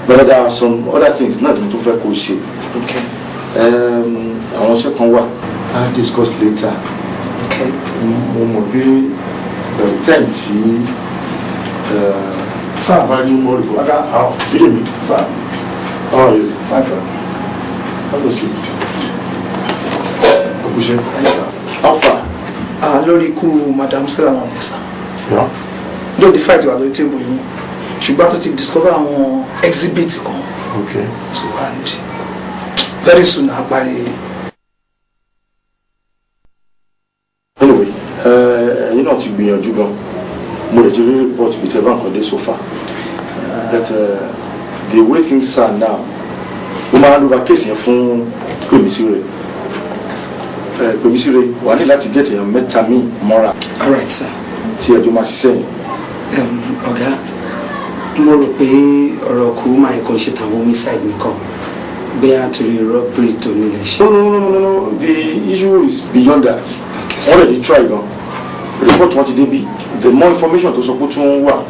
But there are some other things not to fair coach. Okay. I want to come I'll discuss later. Okay. Be the time sir, very more. How? Sir. How are you? Fine, sir. How was it? How far? Lórí ikú Madam Salama ni sir. Yeah. Though the fight was on the table yìí, ṣùgbọ́n tó ti discover àwọn exhibit kan. Okay. So and very soon àpárí. Anyway, you know ti gbìyànjú gan. Mo lè ti rí report bí tẹ́ bá nǹkan dé so far. That the way things are now, we máa ń lo case yẹn fún Pèmísírè. Pèmísírè wà ní láti get èèyàn mẹ́ta míì mọ́ra. All right, sir. Tí ẹjọ́ máa ṣiṣẹ́ yẹn. Ọ̀gá, mo rò pé ọ̀rọ̀ kú máa ń kàn ṣe tàwọn homicide nìkan. Bẹ́ẹ̀ àtúrí robbery tó nílẹ̀ ṣe. No. The issue is beyond that. Okay, sir. Already try gan. Report wọn ti débi. The more information to support tún wà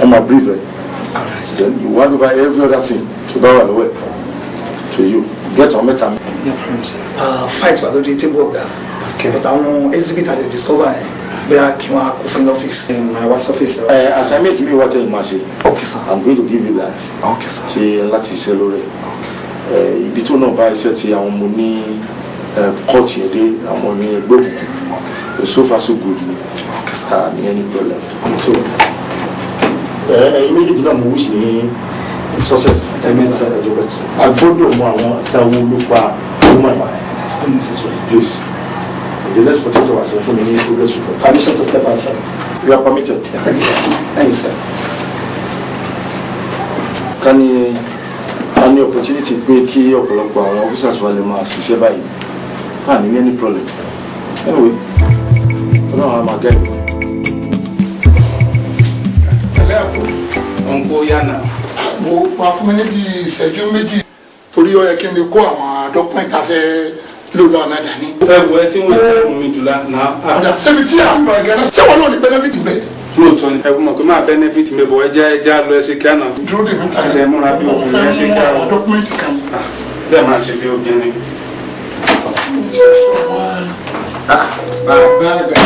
on my brief. All right, sir. Then you want over every other thing to bow away to you. Get on metal. No problem, sir. Fight was on the table, ọ̀gá. Okay. But àwọn exhibit as a discover bẹ́ẹ̀ kí wọ́n kó fún office. My wife's office. Assignment me what you must say. Okay, sir. I'm going to give you that. Okay, sir. Ṣe láti ṣe lórí. Okay, sir. Ibi tó náà bá iṣẹ́ ti àwọn ọmọ ní court yẹn dé àwọn ní ẹgbẹ́ òkùnkùn. So far so good ni. Okay, sir. Any problem. So méjèèjì náà mo wish ní success. Agbọ́dọ̀ mọ àwọn àtàwọn olùpa ọmọ ẹ̀. Please. The next potato was from the progress report. Permission to step outside. You are permitted. Thank you, sir. Can you any opportunity pé kí ọ̀pọ̀lọpọ̀ àwọn officers wà lè máa ṣiṣẹ́ báyìí? Any problem. Anyway, I'm a guy. Uncle Yana. Mo pa fún mi ní bí ìṣẹ́jú méjì torí ó yẹ kí n lè kó àwọn document afẹ́ lò náà náà dání. Wo ẹ tí wọ́n ṣe fún mi jùlọ náà. Ọ̀dà ṣebí tí a ń lọ ẹ̀gẹ́ náà ṣé wọn náà ní benefit ń bẹ? Lóòótọ́ ni ẹ̀gbọ́n mọ̀ pé máa benefit mi bọ̀ ẹja lọ ẹṣin kíá náà. Dúró dè mí ta ẹ̀ múra bí òun fẹ́ ẹṣin mú kíá. àwọn document kan. Bẹ́ẹ̀ máa ṣe fi obìnrin. Bàbá àgbà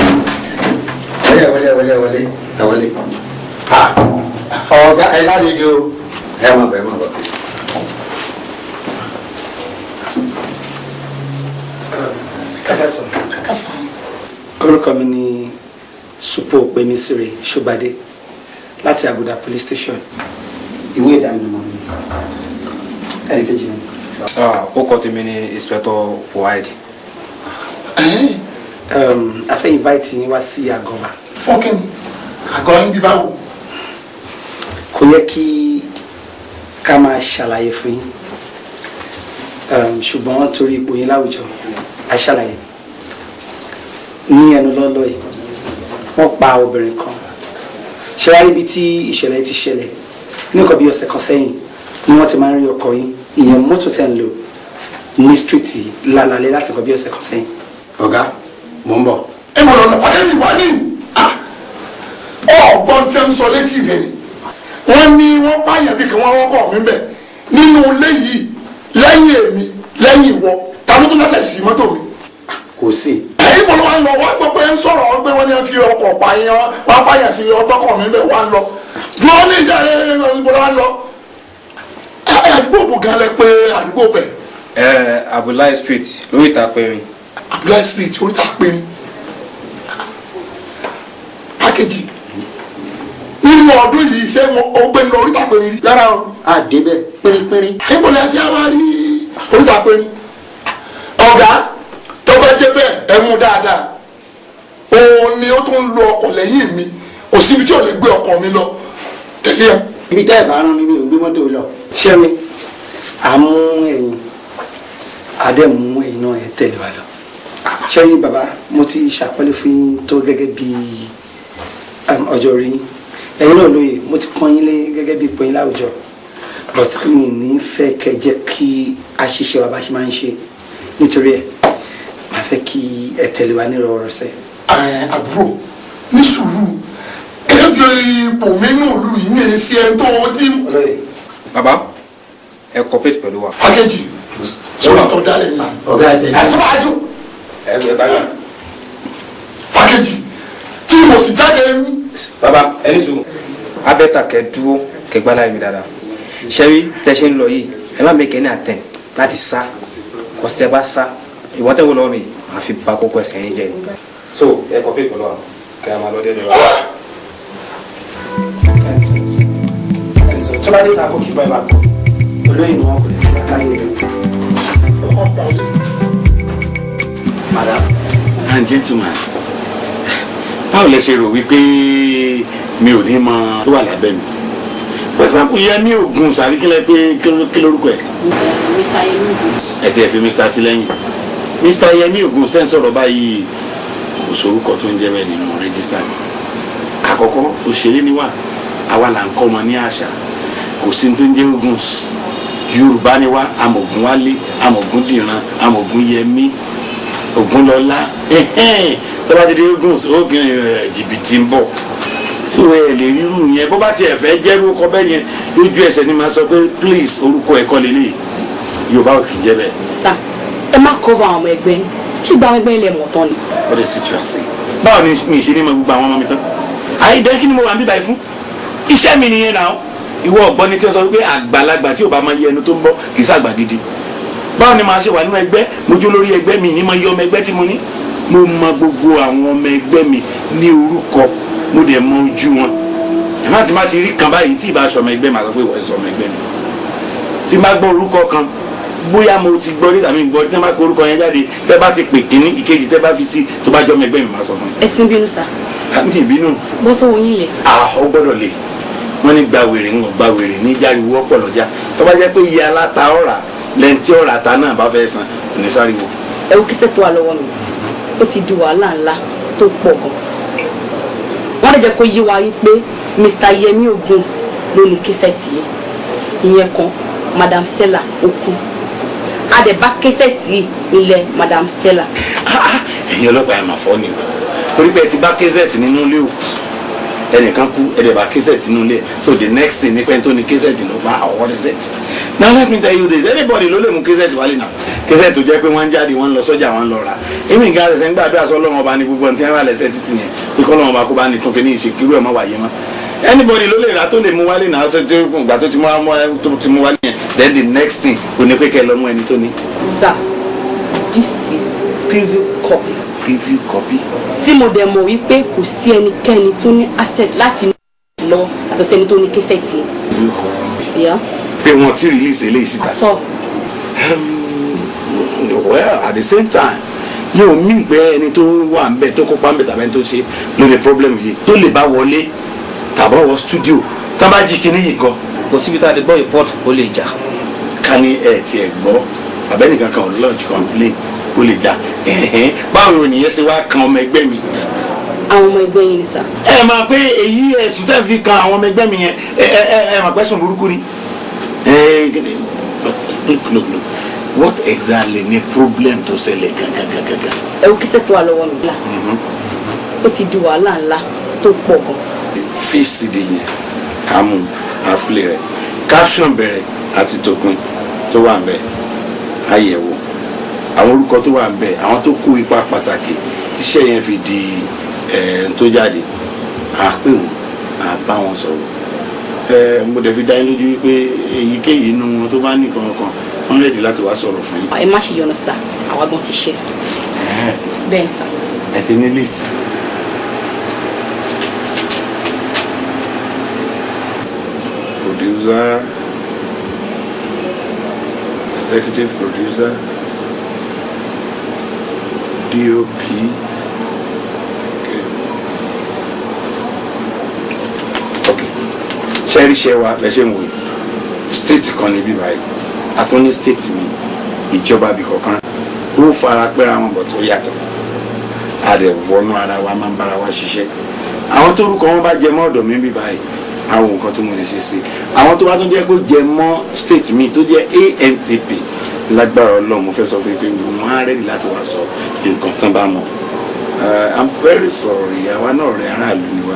wọlé. Ọ̀gá ẹ lálejò ẹ mọ̀ bọ̀. Orúkọ mi ni Supo Pèmísírè Ṣọ́bádé láti Agboola police station. Ìwé ìdánimọ̀ mi. Ẹ̀ẹ́dẹ́gbẹ̀jì mi. Ó kọ́ tèmi ní Inspector Wide. A fẹ́ invite yín wá sí àgọ́ wa. Fọ́kìn àgọ́ yín bí báwo? Kò yẹ kí ká máa ṣàlàyé fún yín. Ṣùgbọ́n torí ipò yín láwùjọ, a ṣàlàyé. Ní ẹnu lọ́lọ́ yìí, wọ́n pa obìnrin kan. Ṣé wá níbi tí ìṣẹ̀lẹ̀ ti ṣẹlẹ̀? Ní nǹkan bí ọ̀sẹ̀ kan sẹ́yìn ni wọ́n ti máa ń rí ọkọ̀ yín. Ìyẹn mọ́tò tẹ̀ ń lò ní street lálálẹ́ láti nǹkan bí ọ̀sẹ̀ kan sẹ́yìn. Ọ̀gá, mò ń bọ̀. Ẹ mọ̀ lọ́nà pàtẹ́lì wá ní ọ̀gbọ́n tí ń sọ létí rẹ̀ ni. Wọ́n ní wọ́n pààyàn bí kan wọ́n wọ́kọ̀ mi bẹ̀ nínú ilé yìí lẹ́yìn èmi lẹ́yìn ìwọ ta ló tún lọ́sẹ̀ sí mọ́tò mi. Kò sí. Ẹ̀yin bọ̀ ló wá ń lọ wọ́n gbọ́ pé ń sọ̀rọ̀ ọgbẹ́ wọn ni wọ́n fi ọkọ̀ pààyàn wọ́n pààyàn sí ọgbọ́kọ̀ mi bẹ̀ wá ń lọ. Dúró ní ìjà rẹ̀ ìbò ló wá ń lọ. Àdúgbò bò gan lẹ pé àdúgbò bẹ̀. Abdulahi street lórí ìtàpẹ̀rin. Abdulahi street oríta péré. Pákéjì nínú ọdún yìí ṣé o gbé lọ oríta péré rí. Lára o, àdébẹ̀ pérépéré. Níbo ni a ti máa rí oríta péré? Ọ̀gá tó bá jẹ́ bẹ́ẹ̀ ẹ mú dáadáa. Òun ni ó tún lo ọkọ̀ lẹ́yìn mi. Kò síbi tí ò lè gbé ọkọ̀ mi lọ. Tẹ̀lé ẹ. Ibi tá ẹ̀ bá rán mi ò gbé mọ́tò lọ. Ṣé mi? Àmú ẹ̀yìn Adẹ́mú ẹ̀yìn náà ẹ̀ tẹ̀lé wa lọ. Ṣé yín bàbá mo ti ṣàpọ́nlé fún yín tó gẹ́gẹ́ bí ọjọ́ orí yín. Ẹ̀yin náà lóye mo ti pọ́n yín lé gẹ́gẹ́ bí pọ́n yín láwùjọ. But mi ní fẹ́ kẹ́ jẹ́ kí a ṣiṣẹ́ wa bá ṣe máa ń ṣe nítorí ẹ̀ máa fẹ́ kí ẹ tẹ̀lé wa ní ìrọ̀rùsẹ̀. Àbúrò ní sùúrù gẹ́gẹ́ bí ipò mi náà lù yín ní èsì ẹ̀ tó wọ́n ti. Bàbá ẹ cooperate pẹ̀lú wa. package sọ̀rọ̀ tó dálẹ̀ ní. ọ̀gá ẹ̀ tẹ̀lé. ẹ̀sùn àjò ẹ bá yà. package tí mo sì jáde ń. baba ẹni sùn abẹ́ta kẹ dúró kẹ gbálá mi dáadáa ṣẹ́rí tẹ́ṣẹ́ ń lọ yìí ẹ má mẹ́kẹ́ ní àtẹ̀ láti sá kọ́sítẹ́ bá sá ìwọ́n tẹ́wọ́ lọ́wọ́ mi máa fi ba kókó ẹsẹ̀ yẹn jẹ́ ni. so ẹ cooperate pẹ̀lú wa kẹ ẹ máa lọ dé lọ. tọ́lá dé ta kó kí báyìí bá kọ́ olóyìn wọn kò lè fi káyé rẹ̀. Madam and gentlemen, báwo lẹ ṣe rò wípé mi ò ní mọ tó wà lábẹ́ mi? For example, Yẹmí Ògùn sàrí kílẹ̀ pé kí lórúkọ ẹ̀? Mr. Yẹmí Ògùn. Ẹ ti ẹ̀ fi Mr. sí lẹ́yìn. Mr. Yẹmí Ògùn stẹ́ń sọ̀rọ̀ báyìí kò sórúkọ tó ń jẹ́ bẹ́ẹ̀ nínú rẹ́gísítà mi. Àkọ́kọ́ òṣèré ni wá, àwa là ń kọ́ ọmọ ní àṣà, kò sí tó ń jẹ́ Ògùn. Yorùbá ni wá, Amògùn Wálé, Amògùn Dìran, Amògùn Yẹmí, Ògúnlọlá, tọ́ba ti dé Ògùn sókè jìbìtì ń bọ̀. Ìwé ẹ̀ lè rírù yẹn bó bá tiẹ̀ fẹ́ jẹ́ orúkọ bẹ́ẹ̀ yẹn lójú ẹsẹ̀ ni máa sọ pé please orúkọ ẹ̀kọ́ lélẹ̀ Yorùbá ò kì í jẹ́ bẹ́ẹ̀. sà ẹ má cover àwọn ọmọ ẹgbẹ́ ṣé gba àwọn ẹgbẹ́ ilẹ̀ mọ̀ tán ni. What is it you are saying? Báwo ni mi ṣe ní ma gbogbo àwọn ọmọ mi tán? Àyídẹ́ kí ni mo wà ń bíbáyìí fún? Iṣẹ́ mi nìyẹn náà. Ìwọ ọ̀gbọ́n ni tí wọ́n sọ pé àgbàlagbà tí ò bá máa yẹ ẹnu tó ń bọ̀ kì í ṣàgbà gidi. Báwo ni màá ṣe wà nínú ẹgbẹ́ mojú lórí ẹgbẹ́ mi ní ma yọ ọmọ ẹgbẹ́ tí mo ní? Mo mọ gbogbo àwọn ọmọ ẹgbẹ́ mi ní orúkọ mo dẹ̀ mọ ojú wọn. Ẹ̀ma tí má ti rí kan báyìí tí ìbá sọmọ ẹgbẹ́ màá sọ pé ìwọ ẹ̀sọ́ ọmọ ẹgbẹ́ mi. Tí má gbọ́ orúkọ kan bóyá mo ti gbọ́ nígbà mi gbọ́ tí wọ́n bá gbọ́ orúkọ yẹn jáde tẹ́ bá ti pè kíní ìkejì tẹ́ bá fi sí tó bá jọ ọmọ ẹgbẹ́ mi máa sọ fún mi. ẹ̀sìn bínú sà. Àmì ìbínú. bó tó wọ yín lẹ̀. Ó gbọ́dọ̀ lè wọ́n ní gba wèrè ń gba wèrè ní járiwo ọ̀pọ̀ lọ́jà tó bá jẹ́ pé iye aláta ọ̀rà lẹ́yìn tí ọ̀rà ta náà bá fẹ́ san kò ní sáriwo. ẹ wo kíṣẹ́ tó wà lọ́wọ́ mi ó sì di wàhálà ńlá tó pọ̀ gan. wọ́n lè jẹ́ kó yí wa wípé Mr. Yẹmí Ògùn ló ní kíṣẹ́ tì í ìyẹn kan Madam Stella ó kú adẹ̀bá kíṣẹ́ tì í ilẹ̀ Madam Stella. ẹ̀yin ọlọ́pàá ẹ̀ máa fọ́ ni o torí pé ẹ ti bá kẹ́sẹ̀tì nínú ilé òkú ẹnìkan kú ẹ̀dẹ̀bà kẹ́sẹ̀tì nínú ilé so the next thing nípa ẹni tó ní kẹ́sẹ̀tì ló pa what is it? Now let me tell you this anybody ló lè mú kẹ́sẹ̀tì wálé náà kẹ́sẹ̀tì tó jẹ́ pé wọ́n ń jáde wọ́n ń lọ sọ́jà wọ́n ń lọ ra èmi nǹkan àṣẹṣẹ ń gbàdúrà sọ Ọlọ́run ọba ní gbogbo ọ̀n tí wọ́n wà lẹ́sẹ̀ títì yẹn pé kọ́ Ọlọ́run ọba kó bá ní tún kíní ìṣèkírú ẹ̀ mọ́ wáyé mọ́ anybody ló lè ra tó lè mú wálé náà tó ti gbà tó ti mú wálé yẹn then the next thing kò ní pé kẹ́ lọ mú ẹni tó ní. Sir, this is preview copy. Preview copy. tí mo dẹ̀ mọ̀ wípé kò sí ẹnikẹ́ni tó ní access láti lọ àtọ̀ sẹ́ni tó ní kẹ́sẹ̀tì. Preview copy. Yeah. Pé wọ́n ti release eléyìí síta. àtọ̀. Well, at the same time yóò mí pé ẹni tó wà ń bẹ tó kópa ń bẹ tàbí ẹni tó ṣe lórí problem yìí tó lè bá wọlé tàbí wọ studio tó bá jí kíní yìí gan. kò síbi tá a lè gbọ́ report ó lè jà. Ká ní ẹ tiẹ̀ gbọ́ àbẹ́nìkan kan ò lodge complain ó lè jà báwo ni ìyẹn ṣe wá kan ọmọ ẹgbẹ́ mi. àwọn ọmọ ẹgbẹ́ yìí ni sà. ẹ máa pé èyí ẹ̀sùn tẹ́ fi kan àwọn ọmọ ẹgbẹ́ mi yẹn ẹ máa pẹ́sùn burúkú ni. Look, what exactly ni problem tó ṣẹlẹ̀ gangan. ẹ wo kíṣẹ́ tó wà lọ́wọ́ mi là ó sì di wàhálà ńlá tó pọ̀ gan. fíìsì di yẹn àmú àpilẹ̀ rẹ̀ caption bẹ̀rẹ̀ àti tòpin tó wà ń bẹ̀ àyẹ̀wò àwọn orúkọ tó wà ń bẹ̀ àwọn tó kó ipa pàtàkì tíṣẹ́ yẹn fi di tó jáde àpè wọn àbá wọn sọ̀rọ̀ mo dẹ̀ fi dá yín lójú wípé èyíkéyìí inú wọn tó bá ní kankan wọn rẹ̀dí láti wá sọ̀rọ̀ fún yín. ẹ má ṣe yọnu sà àwa gan ti ṣe. bẹ́ẹ̀ sà. ẹ ti ní list. Producer, executive producer, DOP. Okay. Ṣẹ́rí ṣẹ́ wa lẹ́ṣẹ̀ ń wòye. State kan níbí báyìí. Àtúní state mi ìjọba bí kọ̀ọ̀kan. Ó fara pẹ́ra wọn bọ̀ tó yàtọ̀. A dẹ̀ wọnú ara wa máa ń bára wa ṣiṣẹ́. Àwọn tó rúkọ wọn bá jẹ mọ́ ọ̀dọ̀ mi bí báyìí. Àwọn nǹkan tó mú ní ṣe sí. Àwọn tó bá tó jẹ́ kó jẹ mọ́ state mi tó jẹ́ ANTP lágbára Ọlọ́run mo fẹ́ sọ fún yín pé wọ́n á rẹ́dí láti wá sọ nǹkan tán bá mọ̀. I'm very sorry àwa náà rẹ̀ aráàlú ni wa.